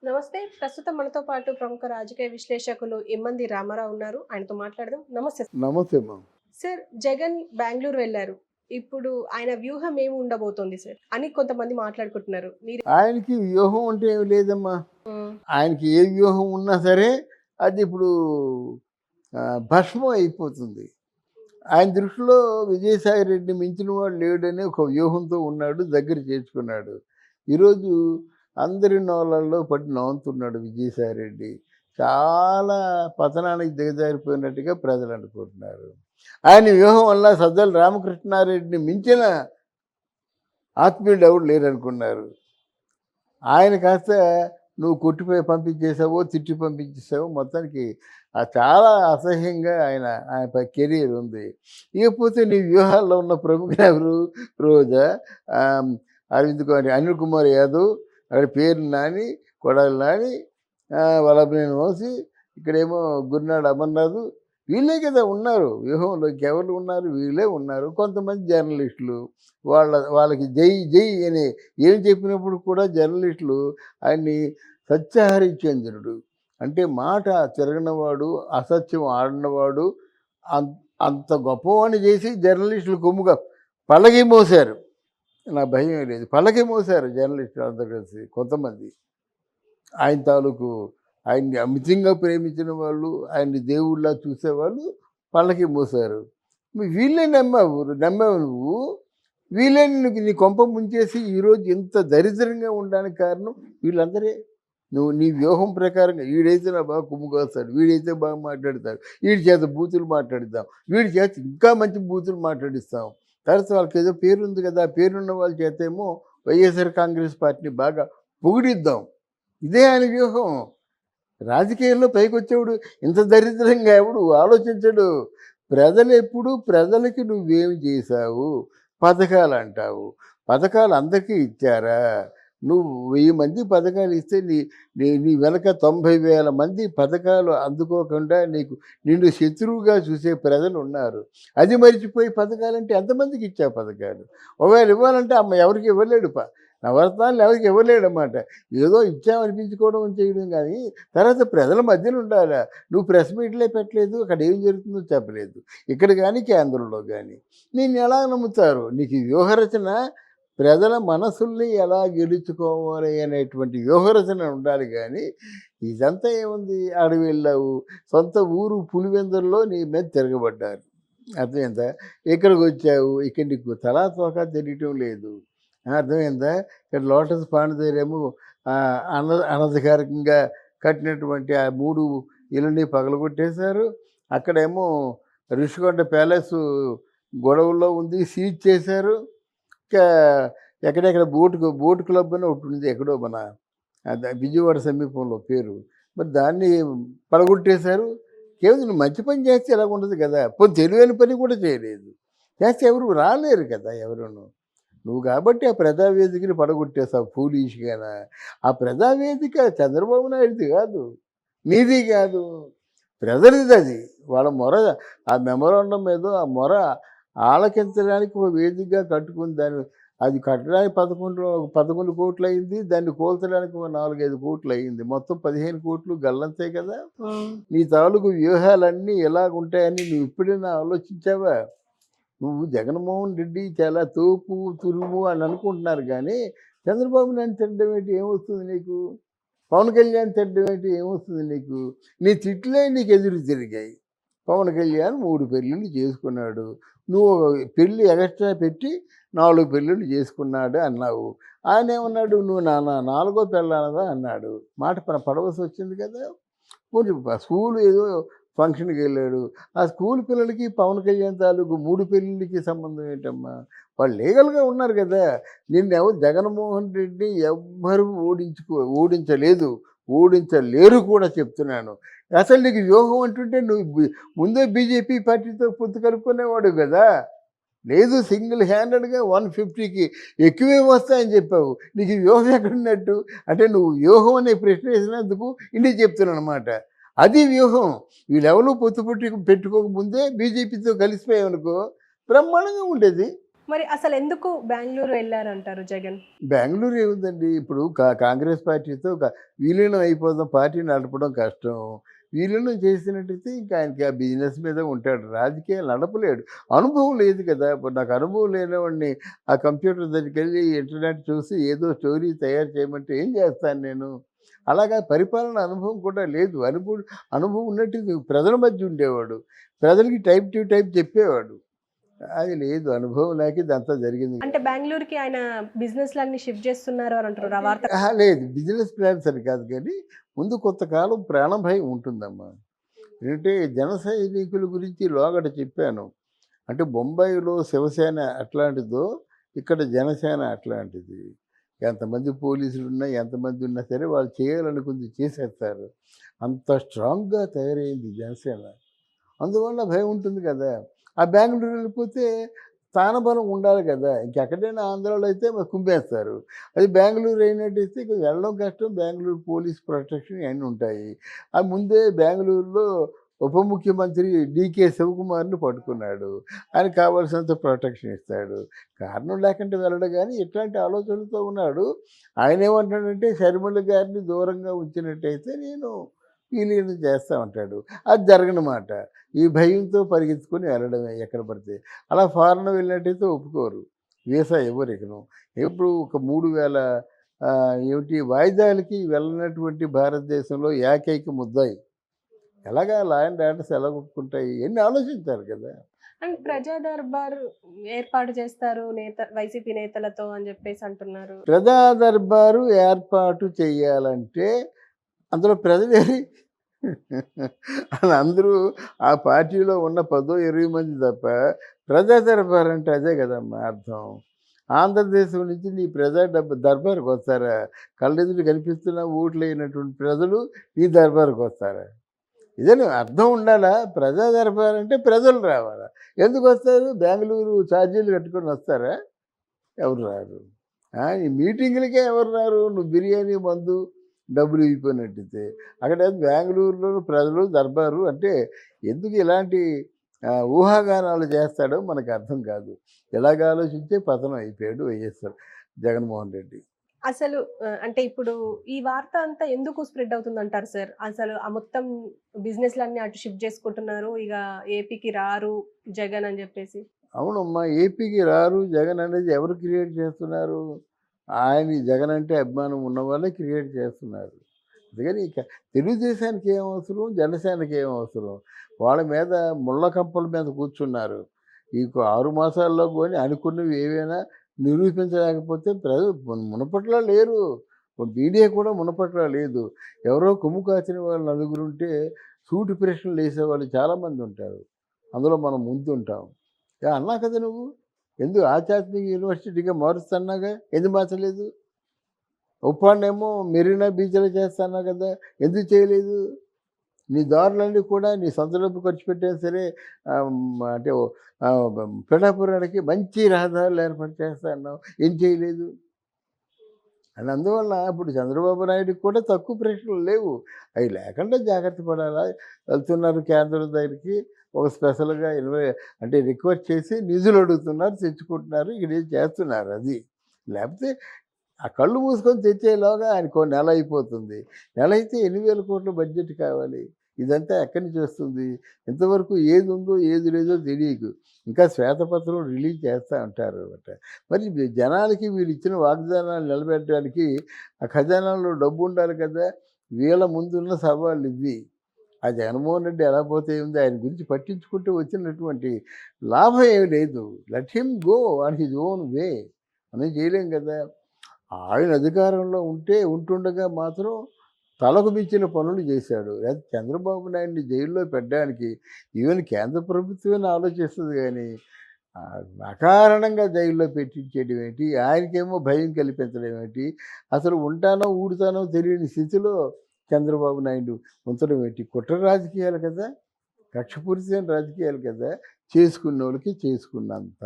నమస్తే. ప్రస్తుతం మనతో పాటు ప్రముఖ రాజకీయ విశ్లేషకులు ఇమ్మంది రామారావు ఉన్నారు. ఆయనతో మాట్లాడదాం. నమస్తే. నమస్తే అమ్మా. సార్, జగన్ బెంగుళూరు వెళ్లారు. ఇప్పుడు ఆయన వ్యూహం ఏమి ఉండబోతోంది సార్ అని కొంతమంది మాట్లాడుకుంటున్నారు. మీరు ఆయనకి వ్యూహం అంటే ఏమి లేదమ్మా. హ్మ్. ఆయనకి ఏ వ్యూహం ఉన్నా సరే అది ఇప్పుడు భస్మం అయిపోతుంది. ఆయన దృష్టిలో విజయసాయి రెడ్డిని మించిన వాడు లేడని ఒక వ్యూహంతో ఉన్నాడు, దగ్గర చేర్చుకున్నాడు. ఈరోజు అందరి నోళ్ళల్లో పట్టి నవ్వుతున్నాడు విజయసాయి రెడ్డి. చాలా పతనానికి దిగజారిపోయినట్టుగా ప్రజలు అనుకుంటున్నారు. ఆయన వ్యూహం వల్ల సజ్జల రామకృష్ణారెడ్డిని మించిన ఆత్మీయులు ఎవరు లేరనుకున్నారు. ఆయన కాస్త నువ్వు కొట్టిపోయి పంపించేసావో, తిట్టి పంపించేసావో, మొత్తానికి చాలా అసహ్యంగా ఆయన కెరీర్ ఉంది. ఇకపోతే నీ వ్యూహాల్లో ఉన్న ప్రముఖులు ఎవరు? రోజా, అరవింద్ కుమార్, అనిల్ కుమార్ యాదవ్, అక్కడ పేరు నాని, కొడాలి నాని, వల్లభనేని వంశీ, ఇక్కడేమో గురునాడు అమర్నాథ్, వీళ్ళే కదా ఉన్నారు వ్యూహంలో. ఇంకెవరు ఉన్నారు? వీళ్ళే ఉన్నారు. కొంతమంది జర్నలిస్టులు వాళ్ళకి జై జై అని ఏం చెప్పినప్పుడు కూడా జర్నలిస్టులు ఆయన్ని సత్యహరిశ్చంద్రుడు అంటే మాట తిరగనవాడు, అసత్యం ఆడినవాడు, అంత గొప్పవాడిని చేసి జర్నలిస్టులు కొమ్ముగా పల్లకి మోసారు. నా భయం లేదు, పల్లకి మోసారు జర్నలిస్టులు అందరూ కలిసి. కొంతమంది ఆయన తాలూకు ఆయన్ని అమితంగా ప్రేమించిన వాళ్ళు, ఆయన్ని దేవుళ్ళ చూసేవాళ్ళు పల్లకి మోసారు. వీళ్ళే నమ్మావు నువ్వు. వీళ్ళే నీ కొంప ముంచేసి ఈరోజు ఇంత దరిద్రంగా ఉండడానికి కారణం వీళ్ళందరే. నువ్వు నీ వ్యూహం ప్రకారంగా వీడైతే నా బాగా కుమ్ముకొస్తాడు, వీడైతే బాగా మాట్లాడతాడు, వీడి చేత బూతులు మాట్లాడిద్దాం, వీడి చేత ఇంకా మంచి బూతులు మాట్లాడిస్తాం. తర్వాత వాళ్ళకి ఏదో పేరుంది కదా, పేరున్న వాళ్ళ చేత ఏమో వైఎస్ఆర్ కాంగ్రెస్ పార్టీని బాగా పొగిడిద్దాం. ఇదే ఆయన వ్యూహం. రాజకీయాల్లో పైకొచ్చేవాడు ఇంత దరిద్రంగా ఎవడు ఆలోచించడు. ప్రజలకి నువ్వేమి చేశావు? పథకాలు అంటావు. పథకాలు అందరికీ ఇచ్చారా? నువ్వు 1000 మంది పథకాలు ఇస్తే నీ నీ నీ వెనక 90,000 మంది పథకాలు అందుకోకుండా నిన్ను శత్రువుగా చూసే ప్రజలు ఉన్నారు. అది మరిచిపోయి పథకాలంటే ఎంతమందికి ఇచ్చావు పథకాలు? ఒకవేళ ఇవ్వాలంటే ఎవరికి ఇవ్వలేడు. నవరత్నాలు ఎవరికి ఇవ్వలేడన్నమాట. ఏదో ఇచ్చామనిపించుకోవడం చేయడం కానీ తర్వాత ప్రజల మధ్యన ఉండాలా. నువ్వు ప్రెస్ మీట్లే పెట్టలేదు, అక్కడ ఏం జరుగుతుందో చెప్పలేదు. ఇక్కడ కానీ కేంద్రంలో కానీ నిన్ను ఎలా నమ్ముతారు? నీకు వ్యూహరచన ప్రజల మనసుల్ని ఎలా గెలుచుకోవాలి అనేటువంటి వ్యూహరచన ఉండాలి. కానీ ఇదంతా ఏముంది? అడవి వెళ్ళావు, సొంత ఊరు పులివెందుల్లో నీ మీద తిరగబడ్డారు. అర్థమైందా? ఇక్కడికి వచ్చావు, ఇక్కడ నీకు తలా తోక తెలియటం లేదు. అర్థమైందా? ఇక్కడ లోటస్ పాండ్ దగ్గరేమో అనధికారికంగా కట్టినటువంటి ఆ 3 ఇళ్ళని పగలగొట్టేశారు. అక్కడేమో రిషికొండ ప్యాలెస్ గొడవల్లో ఉంది, సీజ్ చేశారు. ఇంకా ఎక్కడెక్కడ బోట్ క్లబ్ అని ఒకటి ఉంది ఎక్కడో మన విజయవాడ సమీపంలో పేరు. మరి దాన్ని పడగొట్టేశారు. కేవలం నువ్వు మంచి పని చేస్తే ఎలా ఉండదు కదా. పోనీ తెలివైన పని కూడా చేయలేదు. చేస్తే ఎవరు రాలేరు కదా ఎవరును. నువ్వు కాబట్టి ఆ ప్రజావేదికని పడగొట్టేస్తావు ఫూలిష్గానా. ఆ ప్రజావేదిక చంద్రబాబు నాయుడుది కాదు, నీది కాదు, ప్రజలది. అది వాళ్ళ మొర, ఆ మెమోరాండం మీద ఆ మొర ఆలకించడానికి ఒక వేదికగా కట్టుకుని అది కట్టడానికి 11 కోట్లు అయింది. దాన్ని కోల్చడానికి 4-5 కోట్లు అయింది. మొత్తం 15 కోట్లు గల్లంతే కదా. నీ తాలూకు వ్యూహాలన్నీ ఎలాగుంటాయని నువ్వు ఎప్పుడైనా ఆలోచించావా? నువ్వు జగన్మోహన్ రెడ్డి చాలా తోపు తురుము అని అనుకుంటున్నారు. కానీ చంద్రబాబు నాయుడు తిట్టడం ఏంటి? ఏమొస్తుంది నీకు? పవన్ కళ్యాణ్ తిట్టడం ఏంటి? ఏమొస్తుంది నీకు? నీ తిట్లే నీకు ఎదురు తిరిగాయి. పవన్ కళ్యాణ్ 3 పెళ్ళిళ్ళు చేసుకున్నాడు. నువ్వు పెళ్ళి ఎక్స్ట్రా పెట్టి 4 పెళ్ళిళ్ళు చేసుకున్నాడు అన్నావు. ఆయన ఏమన్నాడు? నువ్వు నాన్న 4వ పెళ్ళానదా అన్నాడు. మాట పడవలసి వచ్చింది కదా. స్కూలు ఏదో ఫంక్షన్కి వెళ్ళాడు. ఆ స్కూల్ పిల్లలకి పవన్ కళ్యాణ్ తాలూకు 3 పెళ్ళిళ్ళకి సంబంధం ఏంటమ్మా? వాళ్ళు లీగల్గా ఉన్నారు కదా. నిన్నెవరు జగన్మోహన్ రెడ్డి ఎవ్వరూ ఓడించలేదు, ఓడించలేరు కూడా చెప్తున్నాను. అసలు నీకు వ్యూహం అంటుంటే నువ్వు ముందే బీజేపీ పార్టీతో పొత్తు కలుపుకునేవాడు కదా. లేదు, సింగిల్ హ్యాండెడ్గా 150కి ఎక్కువే వస్తాయని చెప్పావు. నీకు వ్యూహం ఎక్కడున్నట్టు? అంటే నువ్వు వ్యూహం అనే ప్రశ్న వేసినందుకు ఇంటికి చెప్తున్నాను అనమాట. అది వ్యూహం. వీళ్ళెవరూ పొత్తు పెట్టుకోకముందే బీజేపీతో కలిసిపోయావనుకో బ్రహ్మాండంగా ఉండేది. మరి అసలు ఎందుకు బెంగుళూరు వెళ్లారంటారు జగన్? బెంగళూరు ఏముందండి ఇప్పుడు కాంగ్రెస్ పార్టీతో విలీనం అయిపోదాం, పార్టీ నడపడం కష్టం. విలీనం చేసినట్టయితే ఇంకా ఆయనకి ఆ బిజినెస్ మీద ఉంటాడు, రాజకీయాలు నడపలేడు. అనుభవం లేదు కదా. ఇప్పుడు నాకు అనుభవం లేనివాడిని ఆ కంప్యూటర్ దగ్గరికి వెళ్ళి ఇంటర్నెట్ చూసి ఏదో స్టోరీ తయారు చేయమంటే ఏం చేస్తాను నేను? అలాగా పరిపాలన అనుభవం కూడా లేదు. అనుభవం ఉన్నట్టు ప్రజల మధ్య ఉండేవాడు, ప్రజలకి టైప్ టు టైప్ చెప్పేవాడు. అది లేదు, అనుభవం లేక ఇదంతా జరిగింది. అంటే బెంగుళూరుకి ఆయన బిజినెస్‌లన్నీ షిఫ్ట్ చేస్తున్నారు అని అంటున్నారు. ఆ వార్త అహా! లేదు. బిజినెస్ ప్లాన్స్ అని కాదు గానీ, ముందు కొంతకాలం ప్రాణభయం ఉంటుందమ్మా. ఏంటంటే జన సైనికుల గురించి లోగడ చెప్పాను. అంటే బొంబాయిలో శివసేన ఎట్లాంటిదో, ఇక్కడ జనసేన అట్లాంటిది. ఎంతమంది పోలీసులున్నా, ఎంతమంది ఉన్నా సరే వాళ్ళు చేయాలనుకుంది చేసేస్తారు. అంత స్ట్రాంగ్‌గా తయారైంది జనసేన. అందువల్ల భయం ఉంటుంది కదా. ఆ బెంగుళూరు వెళ్ళిపోతే స్థానబలం ఉండాలి కదా. ఇంకెక్కడైనా ఆంధ్రాలో అయితే మరి కుమ్మేస్తారు. అది బెంగుళూరు అయినట్టయితే ఇక వెళ్ళడం కష్టం. బెంగుళూరు పోలీస్ ప్రొటెక్షన్ ఇవన్నీ ఉంటాయి. ఆ ముందే బెంగుళూరులో ఉప ముఖ్యమంత్రి డీకే శివకుమార్‌ని పట్టుకున్నాడు. ఆయనకు కావాల్సినంత ప్రొటెక్షన్ ఇస్తాడు. కారణం లేకుండా వెళ్ళడు గానీ ఇట్లాంటి ఆలోచనలతో ఉన్నాడు. ఆయనేమంటాడంటే షర్మిల గారిని దూరంగా ఉంచినట్టయితే నేను విలీనం చేస్తా ఉంటాడు. అది జరగని మాట. ఈ భయంతో పరిగెత్తుకొని వెళ్ళడమే ఎక్కడ పడితే. అలా ఫారెన్ వెళ్ళినట్టయితే ఒప్పుకోరు. వీసా ఇవ్వరు ఇకను. ఎప్పుడు ఒక 3000 ఏమిటి వాయిదాలకి వెళ్ళనటువంటి భారతదేశంలో ఏకైక ముద్దాయి. ఎలాగా లా అండ్ ఆర్డర్స్ ఎలా ఒప్పుకుంటాయి? ఇయన్నీ ఆలోచించాలి కదా. అండ్ ప్రజా దర్బార్ ఏర్పాటు చేస్తారు వైసీపీ నేతలతో అని చెప్పేసి అంటున్నారు. ప్రజా దర్బారు ఏర్పాటు చేయాలంటే అందులో ప్రజలేరి అందరూ ఆ పార్టీలో ఉన్న 10, 20 మంది తప్ప ప్రజా దర్బార్ అంటే అదే కదమ్మా అర్థం. ఆంధ్రదేశం నుంచి నీ ప్రజా దర్బారుకి వస్తారా? కళ్ళెదురు కనిపిస్తున్న ఓట్లయినటువంటి ప్రజలు నీ దర్బారుకి వస్తారా? ఇదేనా అర్థం ఉండాలా? ప్రజా దర్బార్ అంటే ప్రజలు రావాలా? ఎందుకు వస్తారు? బెంగుళూరు ఛార్జీలు కట్టుకొని వస్తారా? ఎవరు రారు. ఈ మీటింగులకే ఎవరు రారు? నువ్వు బిర్యానీ, మందు డబ్బులు ఇగిపోయినట్టయితే. అక్కడ బెంగుళూరులో ప్రజలు దర్బారు అంటే ఎందుకు ఇలాంటి ఊహాగానాలు చేస్తాడో మనకు అర్థం కాదు. ఇలాగ ఆలోచించే పతనం అయిపోయాడు వైఎస్ఆర్ జగన్మోహన్ రెడ్డి. అసలు అంటే ఇప్పుడు ఈ వార్త అంతా ఎందుకు స్ప్రెడ్ అవుతుందంటారు సార్? అసలు ఆ మొత్తం బిజినెస్‌లన్నీ అటు షిఫ్ట్ చేసుకుంటున్నారు. ఇగ ఏపీకి రారు జగన్ అని చెప్పేసి. అవునమ్మా, ఏపీకి రారు జగన్ అనేది ఎవరు క్రియేట్ చేస్తున్నారు? ఆయన జగన్ అంటే అభిమానం ఉన్న వాళ్ళే క్రియేట్ చేస్తున్నారు. అందుకని ఇక తెలుగుదేశానికి ఏం అవసరం, జనసేనకి ఏం అవసరం? వాళ్ళ మీద ముళ్ళ కంపల మీద కూర్చున్నారు. ఈ 6 మాసాల్లో కొని అనుకున్నవి ఏవైనా నిరూపించలేకపోతే ప్రజలు మునపట్లా లేరు. మీడియా కూడా మునపట్లా లేదు. ఎవరో కొమ్ము కాచిన వాళ్ళు నలుగురుంటే సూటి ప్రశ్నలు వేసేవాళ్ళు చాలామంది ఉంటారు. అందులో మనం ముందుంటాం. అన్నా కదా నువ్వు. ఎందుకు ఆధ్యాత్మిక యూనివర్సిటీగా మారుస్తున్నాగా, ఎందుకు మార్చలేదు? ఉప్పాడేమో మెరీనా బీచ్‌లో చేస్తన్నావు కదా, ఎందుకు చేయలేదు? నీ దారులన్నీ కూడా నీ సొంత డబ్బు ఖర్చు పెట్టైనా సరే అంటే పిఠాపురానికి మంచి రహదారులు ఏర్పాటు చేస్తా అన్నావు. ఏం చేయలేదు? అని అందువల్ల ఇప్పుడు చంద్రబాబు నాయుడుకి కూడా తక్కువ ప్రశ్నలు లేవు. అవి లేకుండా జాగ్రత్త పడాలా. వెళ్తున్నారు కేంద్రం దగ్గరికి, ఒక స్పెషల్‌గా అంటే రిక్వెస్ట్ చేసి నిధులు అడుగుతున్నారు, తెచ్చుకుంటున్నారు. ఇక్కడేం చేస్తున్నారు అది. లేకపోతే ఆ కళ్ళు మూసుకొని తెచ్చేలోగా ఆయనకో నెల అయిపోతుంది. నెల అయితే ఎన్ని వేల కోట్ల బడ్జెట్ కావాలి? ఇదంతా ఎక్కడి నుంచి వస్తుంది? ఇంతవరకు ఏది ఉందో, ఏది లేదో తెలియదు. ఇంకా శ్వేతపత్రం రిలీజ్ చేస్తా ఉంటారు అన్నమాట. మరి జనాలకి వీళ్ళు ఇచ్చిన వాగ్దానాలు నిలబెట్టడానికి ఆ ఖజానాలో డబ్బు ఉండాలి కదా. వీళ్ళ ముందున్న సవాళ్ళు ఇవి. ఆ జగన్మోహన్ రెడ్డి ఎలా పోతే ఉంది, ఆయన గురించి పట్టించుకుంటూ వచ్చినటువంటి లాభం ఏమి లేదు. Let him go on his own way. మనం చేయలేం కదా. ఆయన అధికారంలో ఉంటుండగా మాత్రం తలకు మించిన పనులు చేశాడు. లేకపోతే చంద్రబాబు నాయుడిని జైల్లో పెట్టడానికి ఈవెన్ కేంద్ర ప్రభుత్వమే ఆలోచిస్తుంది కానీ అకారణంగా జైల్లో పెట్టించేయడం ఏంటి? ఆయనకేమో భయం కల్పించడం ఏంటి? అసలు ఉంటానో ఊడుతానో తెలియని స్థితిలో చంద్రబాబు నాయుడు ఉంచడం ఏంటి? కుట్ర రాజకీయాలు కదా, కక్షపూరితమైన రాజకీయాలు కదా, చేసుకున్నోళ్ళకి చేసుకున్నంత.